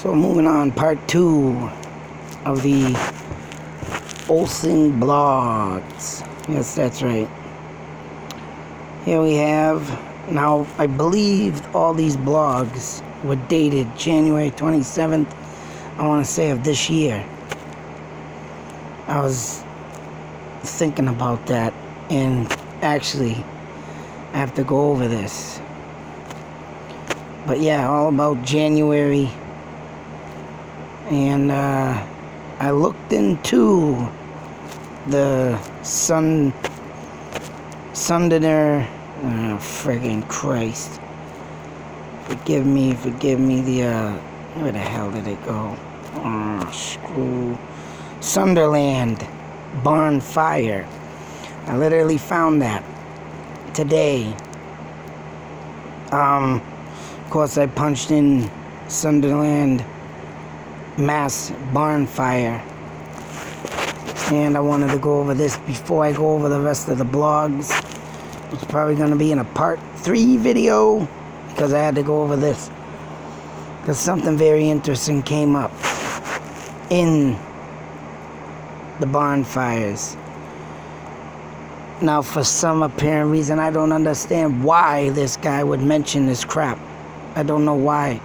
So moving on, part 2 of the Olsen blogs. Yes, that's right. Here we have, now I believe all these blogs were dated January 27th, I want to say, of this year. I was thinking about that, and actually I have to go over this. But yeah, all about January. And I looked into the Sundener, friggin' Christ. Forgive me, the, where the hell did it go? Oh, screw. Sunderland barn fire. I literally found that today. Of course, I punched in Sunderland mass barn fire, and I wanted to go over this before I go over the rest of the blogs. It's probably going to be in a part 3 video, because I had to go over this because something very interesting came up in the barn fires. Now, for some apparent reason, I don't understand why this guy would mention this crap. I don't know why.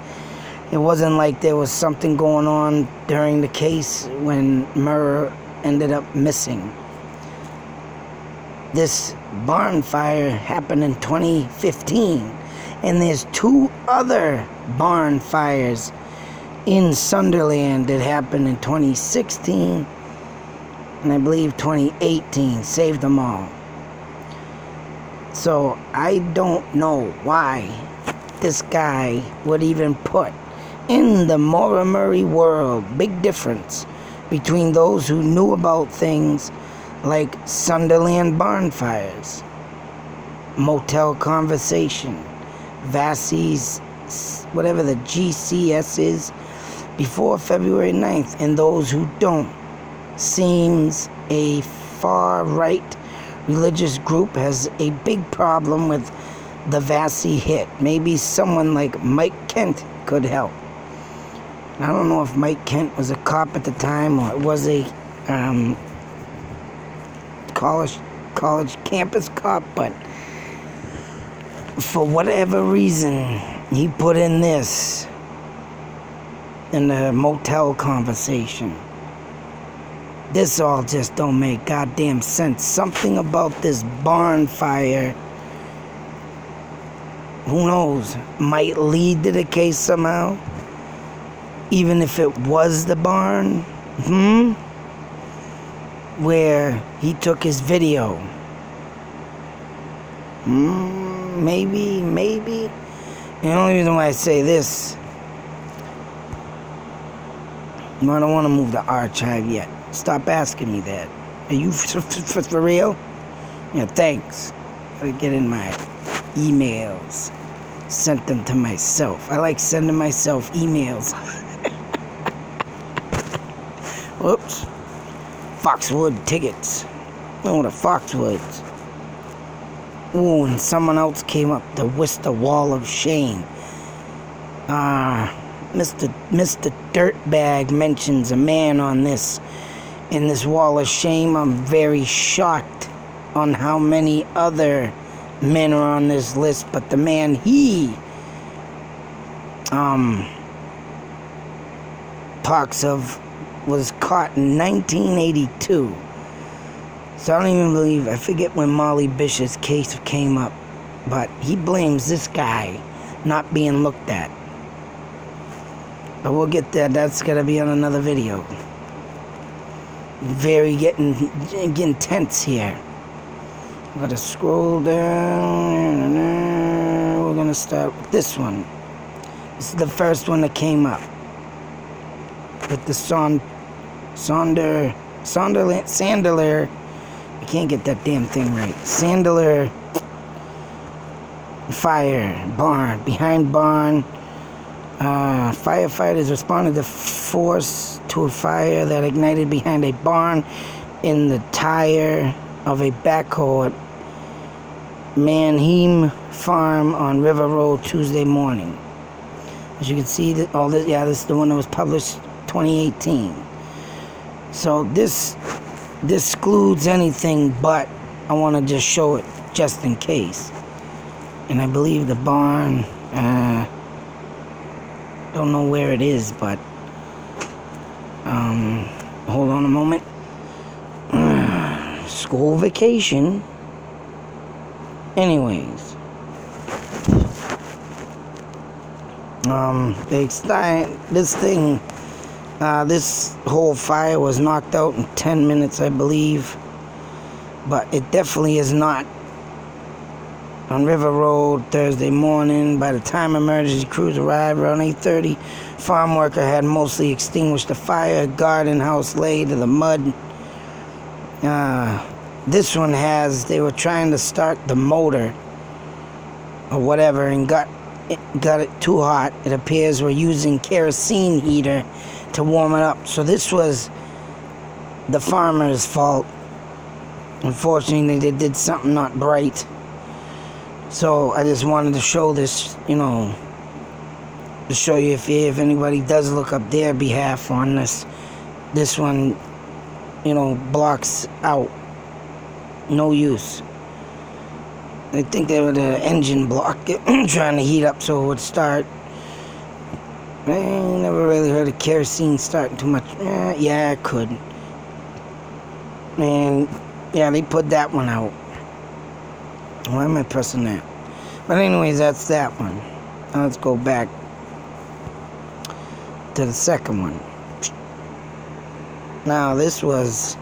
It wasn't like there was something going on during the case when Maura ended up missing. This barn fire happened in 2015, and there's 2 other barn fires in Sunderland that happened in 2016 and I believe 2018. Saved them all. So I don't know why this guy would even put in the Maura Murray world big difference between those who knew about things like Sunderland barn fires, motel conversation, Vassie's, whatever the GCS is, before February 9th, and those who don't. Seems a far-right religious group has a big problem with the Vassie hit. Maybe someone like Mike Kent could help. I don't know if Mike Kent was a cop at the time or it was a college campus cop, but for whatever reason, he put in this in the motel conversation. This all just don't make goddamn sense. Something about this barn fire, who knows, might lead to the case somehow. Even if it was the barn, where he took his video. Maybe. The only reason why I say this, I don't want to move the archive yet. Stop asking me that. Are you for real? Yeah, thanks. I get in my emails. Sent them to myself. I like sending myself emails. Whoops. Foxwood tickets. Oh, the Foxwoods. Ooh, and someone else came up to Worcester Wall of Shame. Mr. Dirtbag mentions a man on this. In this Wall of Shame, I'm very shocked on how many other men are on this list, but the man he talks of was caught in 1982. So I don't even believe, I forget when Molly Bishop's case came up, but he blames this guy not being looked at. But we'll get there. That's gonna be on another video. Very getting tense here. I'm gonna scroll down. We're gonna start with this one. This is the first one that came up with the Sandler. I can't get that damn thing right. Sandler fire barn, behind barn. Firefighters responded to force to a fire that ignited behind a barn in the tire of a backhoe at Manheim Farm on River Road Tuesday morning. As you can see, that all this, yeah, this is the one that was published 2018. So this excludes anything, but I want to just show it just in case. And I believe the barn, don't know where it is, but hold on a moment. School vacation. Anyways, this whole fire was knocked out in 10 minutes, I believe, but it definitely is not on River Road Thursday morning. By the time emergency crews arrived around 8:30, farm worker had mostly extinguished the fire. Garden house lay to the mud. This one they were trying to start the motor or whatever and got it too hot. It appears we're using kerosene heater to warm it up. So this was the farmer's fault. Unfortunately, they did something not bright. So I just wanted to show this, to show you if anybody does look up their behalf on this one, blocks out. No use. I think they were the engine block trying to heat up so it would start. I never really heard of kerosene starting too much. Yeah, it could. And yeah, they put that one out. Why am I pressing that? But anyways, that's that one. Now let's go back to the second one. Now this was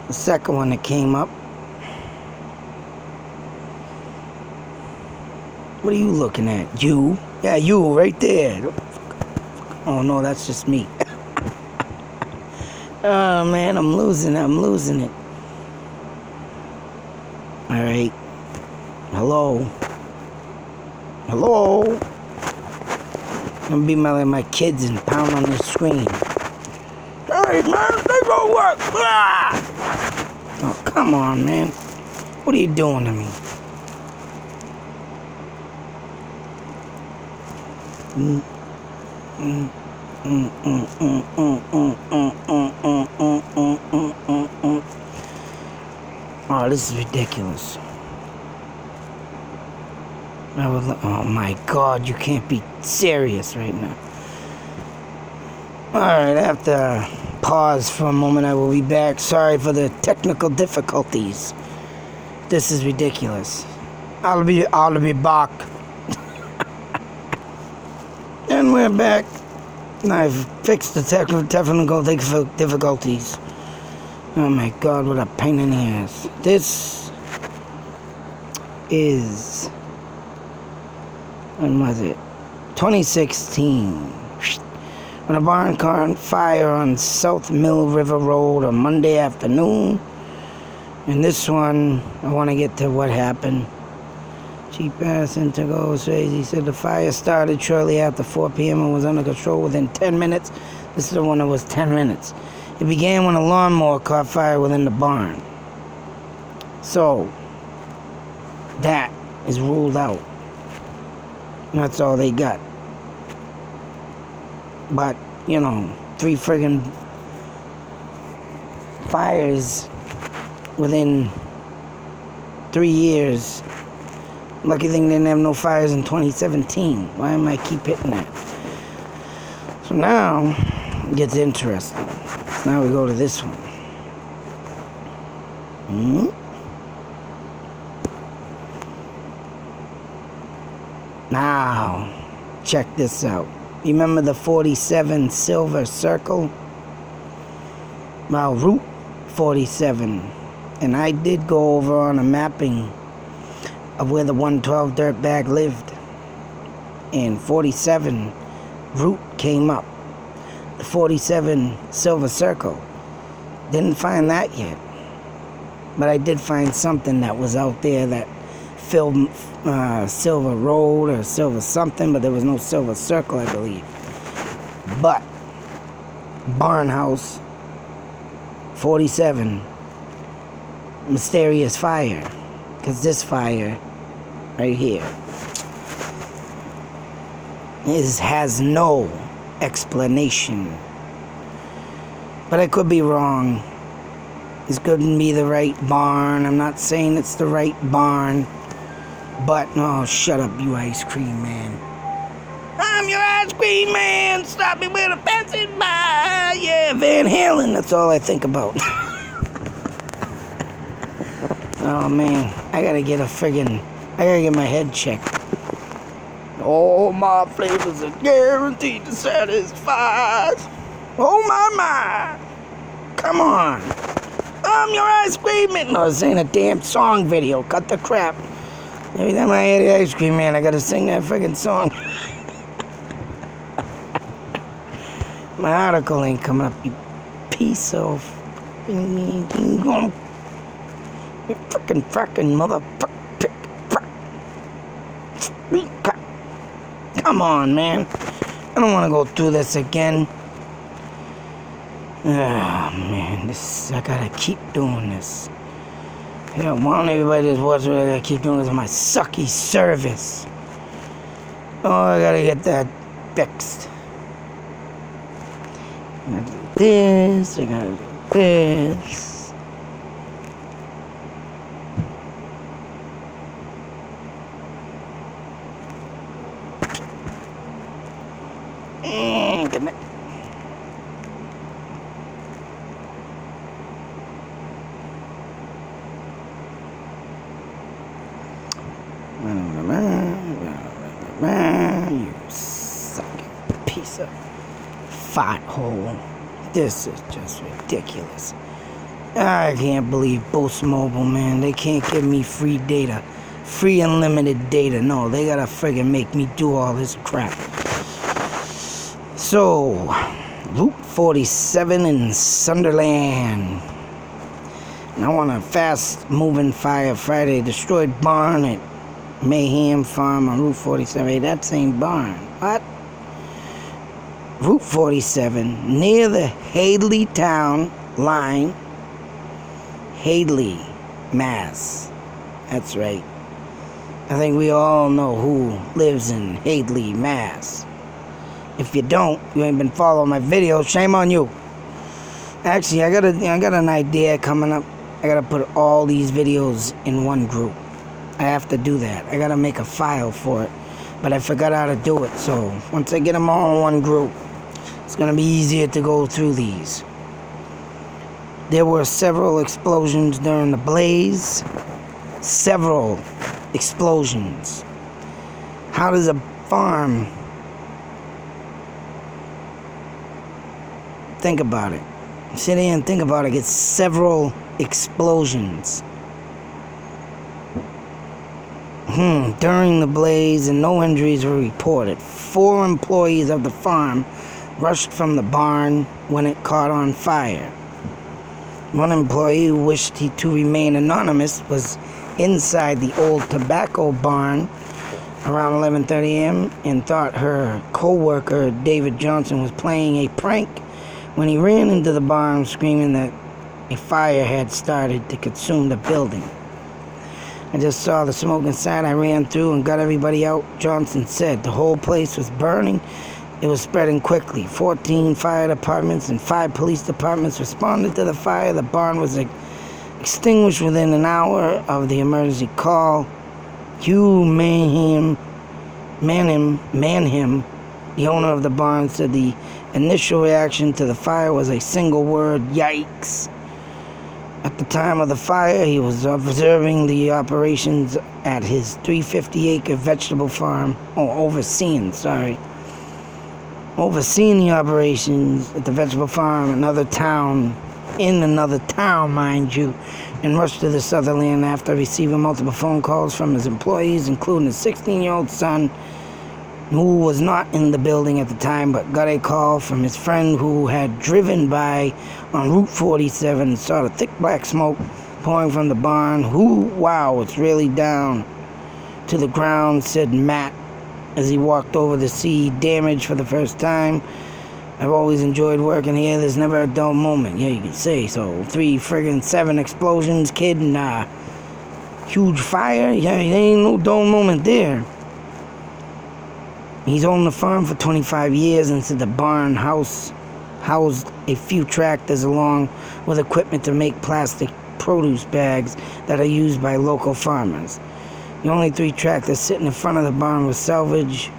the second one that came up. What are you looking at? You? Yeah, you right there. Oh no, that's just me. Oh man, I'm losing it. Alright. Hello. I'm gonna be like my kids and pound on the screen. Hey man, they go work. Ah! Oh, come on, man. What are you doing to me? Oh, this is ridiculous. Oh my God, you can't be serious right now. Alright, I have to pause for a moment. I will be back. Sorry for the technical difficulties. This is ridiculous. I'll be back. And we're back. I've fixed the technical difficulties. Oh my God, what a pain in the ass. This is, when was it? 2016. When a barn caught fire on South Mill River Road on Monday afternoon. And this one, I want to get to what happened. Cheap ass into goes crazy. He said the fire started shortly after 4 p.m. and was under control within 10 minutes. This is the one that was 10 minutes. It began when a lawnmower caught fire within the barn. So, that is ruled out. That's all they got. But, 3 friggin' fires within 3 years. Lucky thing they didn't have no fires in 2017. Why am I keep hitting that? So now, it gets interesting. Now we go to this one. Now, check this out. Remember the 47 Silver Circle? Well, Route 47. And I did go over on a mapping of where the 112 dirtbag lived. And 47 Route came up. The 47 Silver Circle. Didn't find that yet. But I did find something that was out there that filled Silver Road or Silver something, but there was no Silver Circle, I believe. But Barn House 47, mysterious fire. Because this fire right here. has no explanation. But I could be wrong. This couldn't be the right barn. I'm not saying it's the right barn. But, oh, shut up, you ice cream man. I'm your ice cream man. Stop me with a passing by. Yeah, Van Halen. That's all I think about. Oh, man. I gotta get my head checked. All my flavors are guaranteed to satisfy. Oh, my. Come on. I'm your ice cream man. No, this ain't a damn song video. Cut the crap. Every time I hear the ice cream man, I gotta sing that friggin' song. My article ain't coming up, you piece of... You frickin' motherfucker. Come on, man. I don't want to go through this again. Oh, man. I gotta keep doing this. I don't want everybody to watch what I gotta keep doing this on my sucky service. Oh, I gotta get that fixed. I gotta do this. I gotta do this. Connect. You sucking piece of fat hole. This is just ridiculous. I can't believe Boost Mobile, man. They can't give me free data. Free unlimited data. No, they gotta friggin' make me do all this crap. So, Route 47 in Sunderland. And I want a fast-moving fire Friday. Destroyed barn at Mayhem Farm on Route 47. Hey, that same barn. What? Route 47, near the Hadley town line. Hadley, Mass. That's right. I think we all know who lives in Hadley, Mass. If you don't, you ain't been following my videos, shame on you. Actually, I got an idea coming up. I gotta put all these videos in one group. I have to do that. I gotta make a file for it. But I forgot how to do it, so once I get them all in one group, it's gonna be easier to go through these. There were several explosions during the blaze. Several explosions. How does a farm... Think about it. Sit there and think about it. It's several explosions. During the blaze, and no injuries were reported. 4 employees of the farm rushed from the barn when it caught on fire. One employee who wished to remain anonymous was inside the old tobacco barn around 11:30 a.m. and thought her co-worker David Johnson was playing a prank when he ran into the barn screaming that a fire had started to consume the building. I just saw the smoke inside. I ran through and got everybody out. Johnson said the whole place was burning. It was spreading quickly. 14 fire departments and 5 police departments responded to the fire. The barn was extinguished within an hour of the emergency call. Hugh Manham, the owner of the barn, said the initial reaction to the fire was a single word, yikes. At the time of the fire, he was observing the operations at his 350-acre vegetable farm, overseeing the operations at the vegetable farm, in another town, mind you, and rushed to the Sutherland after receiving multiple phone calls from his employees, including his 16-year-old son, who was not in the building at the time, but got a call from his friend who had driven by on Route 47 and saw the thick black smoke pouring from the barn. Wow, it's really down to the ground, said Matt as he walked over to see damage for the first time. I've always enjoyed working here. There's never a dull moment. Yeah, you can say so. 7 explosions, kid, and huge fire. Yeah, there ain't no dull moment there. He's owned the farm for 25 years, and said the barn housed a few tractors along with equipment to make plastic produce bags that are used by local farmers. The only 3 tractors sitting in front of the barn were salvage,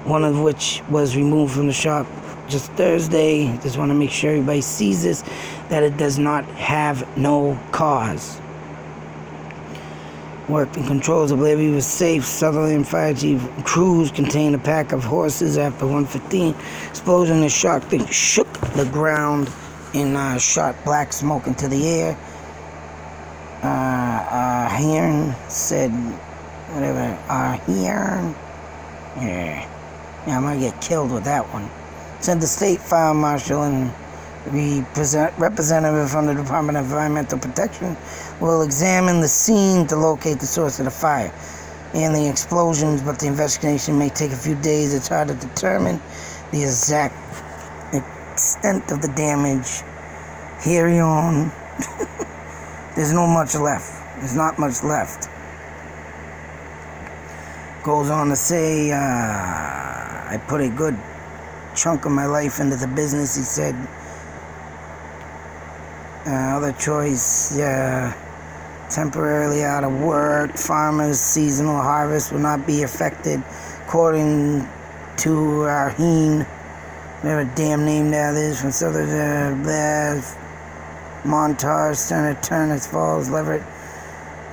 one of which was removed from the shop just Thursday. Just want to make sure everybody sees this, that it does not have no cause. Worked and controls, I believe he was safe. Sutherland Fire Chief crews contained a pack of horses after 1:15. Explosion that shook the ground and shot black smoke into the air. Hearn said, whatever, Hearn? Yeah, I'm gonna get killed with that one. Said the state fire marshal and representative from the Department of Environmental Protection will examine the scene to locate the source of the fire and the explosions, but the investigation may take a few days. It's hard to determine the exact extent of the damage. Carry on. There's not much left. Goes on to say, I put a good chunk of my life into the business, he said. Other choice, temporarily out of work. Farmers' seasonal harvest will not be affected, according to Arheen, whatever damn name that is, from Southern Montage, Turner Falls, Leverett.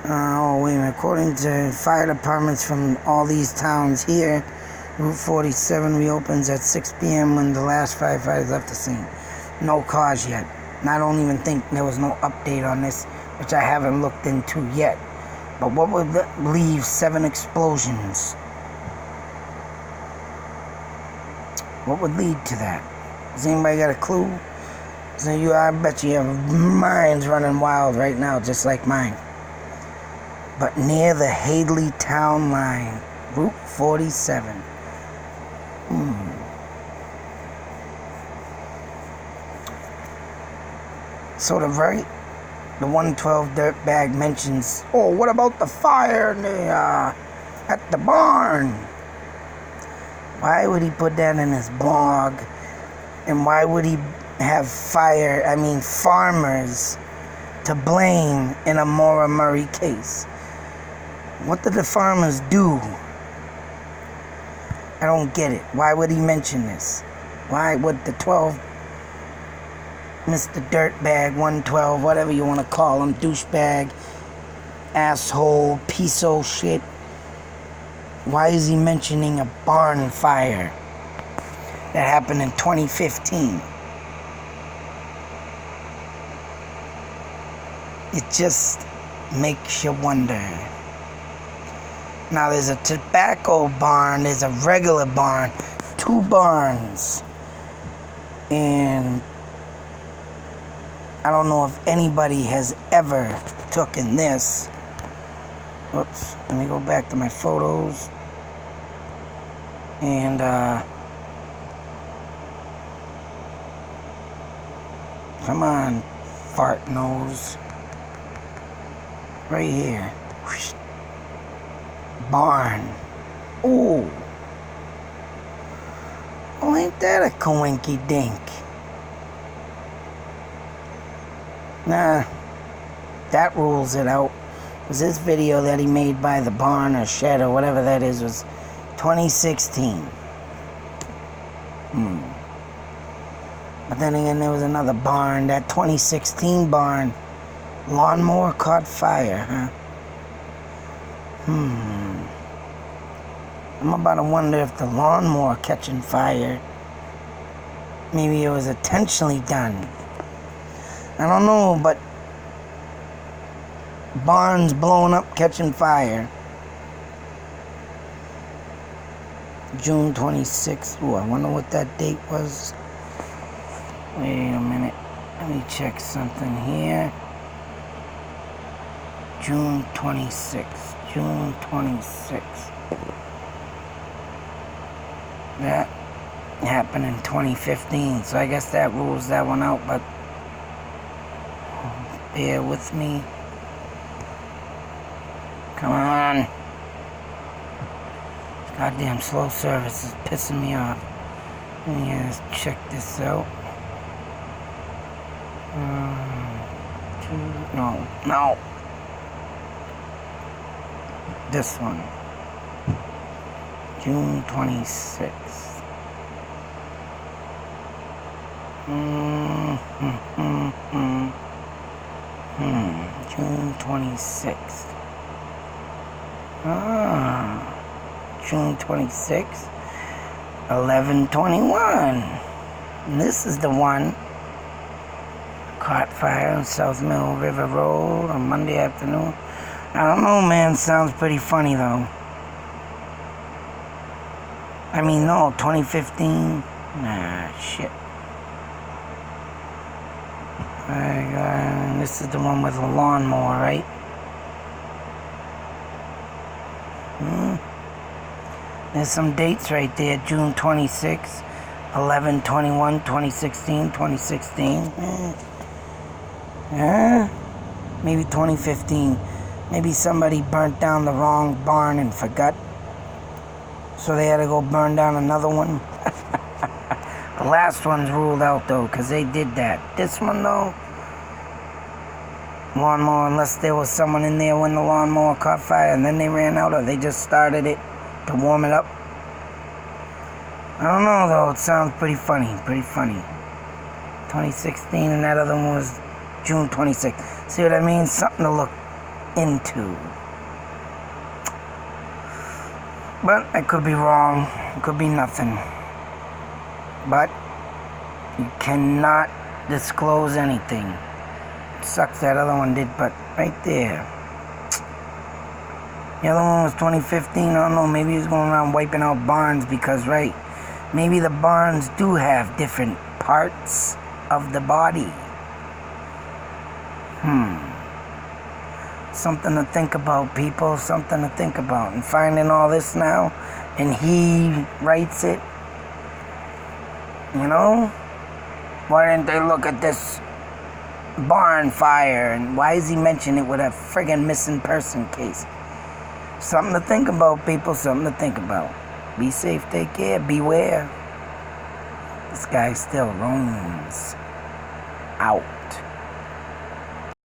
According to fire departments from all these towns here, Route 47 reopens at 6 p.m. when the last firefighters left the scene. No cause yet. And I don't even think there was no update on this, which I haven't looked into yet. But what would leave 7 explosions? What would lead to that? Has anybody got a clue? So I bet you have minds running wild right now, just like mine. But near the Hadley town line, Route 47. So the 112 dirtbag mentions, what about the fire at the barn? Why would he put that in his blog? And why would he have farmers to blame in a Maura Murray case? What did the farmers do? I don't get it. Why would he mention this? Why would the Mr. Dirtbag 112, whatever you want to call him, douchebag, asshole, piece of shit, why is he mentioning a barn fire that happened in 2015? It just makes you wonder. Now there's a tobacco barn, there's a regular barn, 2 barns. And I don't know if anybody has ever taken this. Oops, let me go back to my photos. And come on, fart nose. Right here. Barn. Ooh. Oh, ain't that a coinky dink? Nah, that rules it out. Was this video that he made by the barn or shed or whatever that is was 2016. But then again, there was another barn, that 2016 barn. Lawnmower caught fire, huh? I'm about to wonder if the lawnmower catching fire, maybe it was intentionally done. I don't know, but barns blowing up, catching fire. June 26th. Ooh, I wonder what that date was. Wait a minute. Let me check something here. June 26th. June 26th. That happened in 2015, so I guess that rules that one out, but bear with me. Come on. Goddamn slow service is pissing me off. Let me just check this out. No. This one. June 26th. June 26th. June 26th. 11:21. And this is the one. Caught fire on South Mill River Road on Monday afternoon. I don't know, man. Sounds pretty funny, though. I mean, no, 2015. Nah, shit. This is the one with the lawnmower, right? There's some dates right there. June 26, 11/21, 2016, 2016. Maybe 2015. Maybe somebody burnt down the wrong barn and forgot. So they had to go burn down another one. The last one's ruled out, though, because they did that. This one, though, lawnmower, unless there was someone in there when the lawnmower caught fire and then they ran out, or they just started it to warm it up. I don't know, though. It sounds pretty funny. 2016, and that other one was June 26th. See what I mean? Something to look into. But I could be wrong. It could be nothing. But you cannot disclose anything. It sucks that other one did, but right there. The other one was 2015. I don't know. Maybe he's going around wiping out barns because, right, maybe the barns do have different parts of the body. Something to think about, people. Something to think about. And finding all this now, and he writes it. You know? Why didn't they look at this barn fire? And why is he mentioning it with a friggin' missing person case? Something to think about, people. Something to think about. Be safe, take care, beware. This guy still roams. Out.